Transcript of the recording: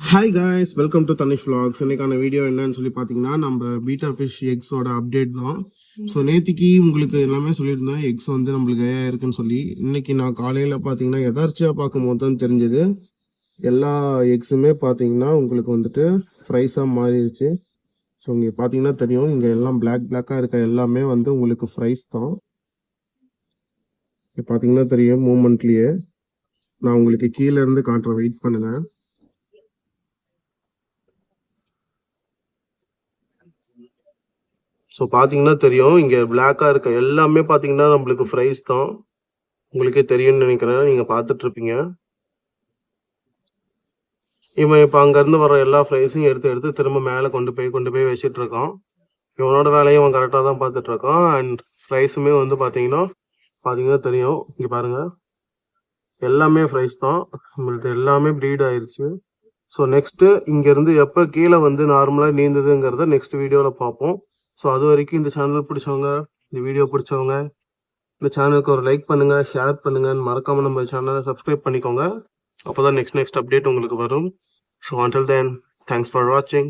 Hi guys, welcome to Tanishq vlogs. இன்னைக்கான video என்னன்னு சொல்லி பார்த்தீங்கன்னா, நம்ம பீட்டா ஃபிஷ் எக்ஸோட அப்டேட் தான். ஸோ நேற்றுக்கு உங்களுக்கு எல்லாமே சொல்லியிருந்தேன், எக்ஸ் வந்து நம்மளுக்கு ஏன் இருக்குன்னு சொல்லி. இன்னைக்கு நான் காலையில் பார்த்தீங்கன்னா எதார்ச்சியாக பார்க்கும்போது தான் தெரிஞ்சது, எல்லா எக்ஸுமே பார்த்தீங்கன்னா உங்களுக்கு வந்துட்டு ஃப்ரைஸாக மாறிடுச்சு. ஸோ இங்கே பார்த்தீங்கன்னா தெரியும், இங்கே எல்லாம் பிளாக்காக இருக்க எல்லாமே வந்து உங்களுக்கு ஃப்ரைஸ் தான். இங்கே பார்த்தீங்கன்னா தெரியும் மூமெண்ட்லேயே. நான் உங்களுக்கு கீழே இருந்து காட்டுறேன், வெயிட் பண்ணுங்கள். ஸோ பார்த்தீங்கன்னா தெரியும், இங்கே பிளாக்காக இருக்க எல்லாமே பார்த்தீங்கன்னா நம்மளுக்கு ஃப்ரைஸ் தான். உங்களுக்கே தெரியும்னு நினைக்கிறேன், நீங்கள் பார்த்துட்டு இருப்பீங்க. இவன் இப்போ அங்கேருந்து வர எல்லா ஃப்ரைஸையும் எடுத்து திரும்ப மேலே கொண்டு போய் வச்சுட்டு இருக்கான். இவனோட வேலையும் அவன் கரெக்டாக தான் பார்த்துட்டு இருக்கான். அண்ட் ஃப்ரைஸுமே வந்து பார்த்தீங்கன்னா தெரியும், இங்கே பாருங்கள், எல்லாமே ஃப்ரைஸ் தான். நம்மள்ட்ட எல்லாமே ப்ரீட் ஆயிடுச்சு. ஸோ நெக்ஸ்ட்டு இங்கேருந்து எப்போ கீழே வந்து நார்மலாக நீந்ததுங்கிறத நெக்ஸ்ட் வீடியோவில் பார்ப்போம். ஸோ அது வரைக்கும் இந்த சேனல் பிடிச்சவங்க, இந்த வீடியோ பிடிச்சவங்க இந்த சேனலுக்கு ஒரு லைக் பண்ணுங்கள், ஷேர் பண்ணுங்கள், மறக்காமல் நம்ம சேனலை சப்ஸ்கிரைப் பண்ணிக்கோங்க. அப்போ தான் நெக்ஸ்ட் அப்டேட் உங்களுக்கு வரும். So until then, thanks for watching.